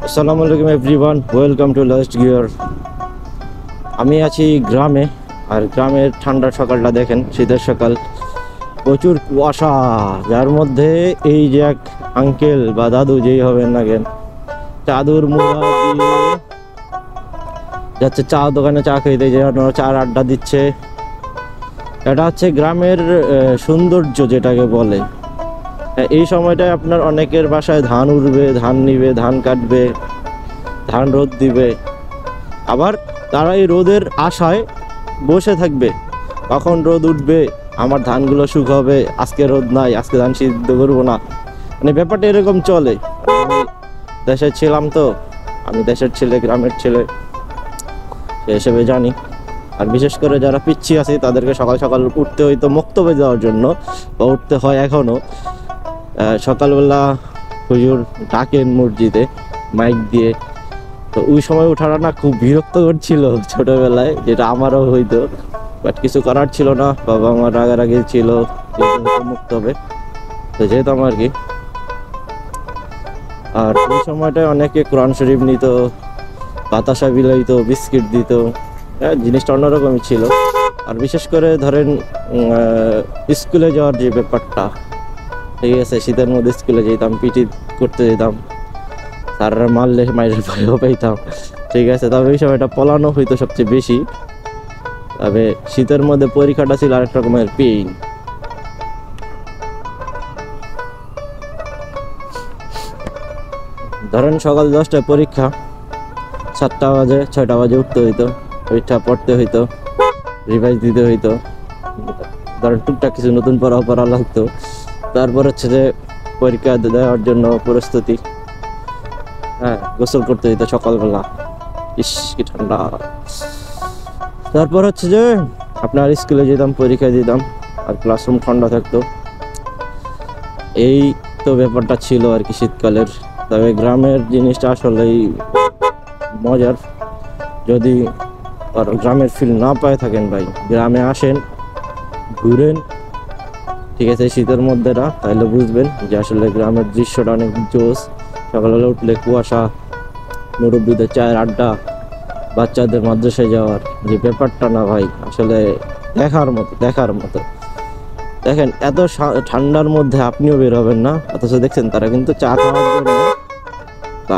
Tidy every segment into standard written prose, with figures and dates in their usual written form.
আসসালামু আলাইকুম everyone, welcome to last gear. আমি আছি গ্রামে, আর গ্রামের ঠান্ডার সকালটা দেখেন, শীতের সকাল, প্রচুর কুয়াশা, যার মধ্যে এই যে এক আঙ্কেল বা দাদু যেই হবেন না কেন, চাদর মুড়া দিয়ে যাচ্ছে চা দোকানে চা খেতে, যেন চার আড্ডা দিচ্ছে। এটা হচ্ছে গ্রামের সৌন্দর্য যেটাকে বলে। এই সময়টায় আপনার অনেকের বাসায় ধান উঠবে, ধান নিবে, ধান কাটবে, ধান রোদ দিবে, আবার তারা এই রোদের আশায় বসে থাকবে কখন রোদ উঠবে, আমার ধানগুলো শুকাবে, আজকে রোদ নাই, আজকে ধান সিদ্ধ করবো না। মানে ব্যাপারটা এরকম চলে। আমি দেশে ছিলাম তো, আমি দেশের ছেলে, গ্রামের ছেলে, সে হিসেবে জানি। আর বিশেষ করে যারা পিচ্ছি আছে তাদেরকে সকাল সকাল উঠতে হইতো বক্তব্য দেওয়ার জন্য, বা উঠতে হয় এখনও। সকালবেলা হুজুর ডাকেন মসজিদে মাইক দিয়ে, তো ওই সময় ওঠাটা না খুব বিরক্তকর ছিল ছোটবেলায়, যেটা আমারও হইতো, বাট কিছু করার ছিল না। বাবা আমার রাগারাগি ছিল, মুক্ত হবে তো যেতাম আর কি। আর ওই সময়টায় অনেকে কোরআন শরীফ নিত, বাতাসা বিলাইতো, বিস্কিট দিত, জিনিসটা অন্যরকমই ছিল। আর বিশেষ করে ধরেন স্কুলে যাওয়ার যে ব্যাপারটা, ঠিক আছে, শীতের মধ্যে স্কুলে যেতাম, পিটি করতে যেতাম, স্যাররা মারলে মাইরের ভয়ও পাইতাম, ঠিক আছে। তবে এই সময়টা পলানো হইতো সবচেয়ে বেশি। তবে শীতের মধ্যে পরীক্ষাটা ছিল আরেক রকমের পেইন। ধরেন সকাল 10টায় পরীক্ষা, 7টা বাজে 6টা বাজে উঠতে হইতো, পরীক্ষা পড়তে হইতো, রিভাইজ দিতে হইতো, ধরেন টুকটাক কিছু নতুন পড়া লাগতো। তারপর হচ্ছে যে পরীক্ষা দেওয়ার জন্য প্রস্তুতি, গোসল করতে হইতো সকালবেলা, ইস কি ঠান্ডা। তারপর হচ্ছে যে আপনার স্কুলে যেতাম, পরীক্ষা দিতাম, আর ক্লাসরুম ঠান্ডা থাকতো। এই তো ব্যাপারটা ছিল আর কি শীতকালের। তবে গ্রামের জিনিসটা আসলেই মজার। যদি গ্রামের ফিল না পায় থাকেন ভাই, গ্রামে আসেন, ঘুরেন, ঠিক আছে, শীতের মধ্যে না, তাহলে বুঝবেন যে আসলে গ্রামের দৃশ্যটা অনেক জোস। সকালবেলা উঠলে কুয়াশা, মুরব্বীদের চায়ের আড্ডা, বাচ্চাদের মাদ্রাসায় যাওয়ার যে ব্যাপারটা না ভাই, আসলে দেখার মতো। দেখেন, এত ঠান্ডার মধ্যে আপনিও বের হবেন না, অথচ দেখছেন তারা কিন্তু চা খাওয়ার জন্য,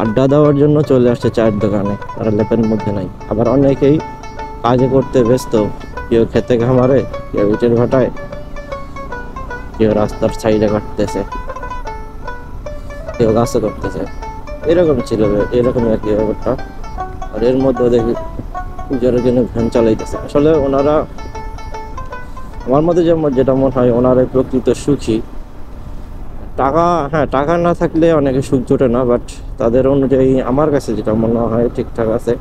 আড্ডা দেওয়ার জন্য চলে আসছে চায়ের দোকানে, তারা লেপের মধ্যে নাই। আবার অনেকেই কাজে করতে ব্যস্ত, কেউ খেতে খামারে, কেউ ইটের ভাটায়, কেউ রাস্তার সাইডে কাটতেছে, কেউ গাছে করতেছে, এরকম ছিল, এরকম আর কি ব্যাপারটা। আর এর মধ্যে দেখি পুজোর জন্য ভ্যান চালাইতেছে। আসলে ওনারা, আমার মধ্যে যেটা মনে হয়, ওনারাই প্রকৃত সুখী। টাকা না থাকলে অনেকে সুখ জোটে না, বাট তাদের অনুযায়ী আমার কাছে যেটা মনে হয় ঠিকঠাক আছে।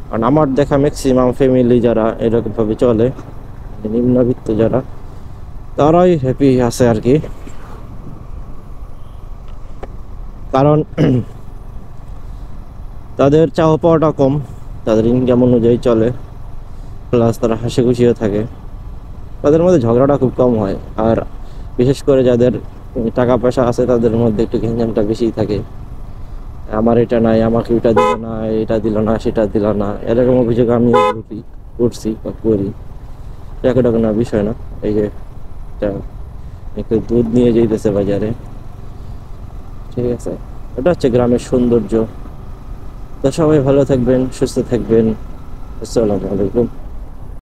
কারণ আমার দেখা ম্যাক্সিমাম ফ্যামিলি যারা এরকমভাবে চলে, নিম্নবিত্ত যারা, তারাই হ্যাপি আছে আর কি। কারণ তাদের চাওয়া পাওয়াটা কম, তাদের ইনকাম অনুযায়ী চলে, প্লাস তারা হাসি খুশিও থাকে, তাদের মধ্যে ঝগড়াটা খুব কম হয়। আর বিশেষ করে যাদের টাকা পয়সা আছে তাদের মধ্যে একটু ঘেঞ্জামটা বেশিই থাকে। আমার এটা নাই, আমাকে এটা দিল না, এটা দিল না, সেটা দিল না, এরকম অভিযোগ আমি করছি বা করি। টাকা না বিষয় না। এই যে একটু দুধ নিয়ে যেতেছে বাজারে, ঠিক আছে, এটা হচ্ছে গ্রামের সৌন্দর্য। তো সবাই ভালো থাকবেন, সুস্থ থাকবেন। আসসালামু আলাইকুম।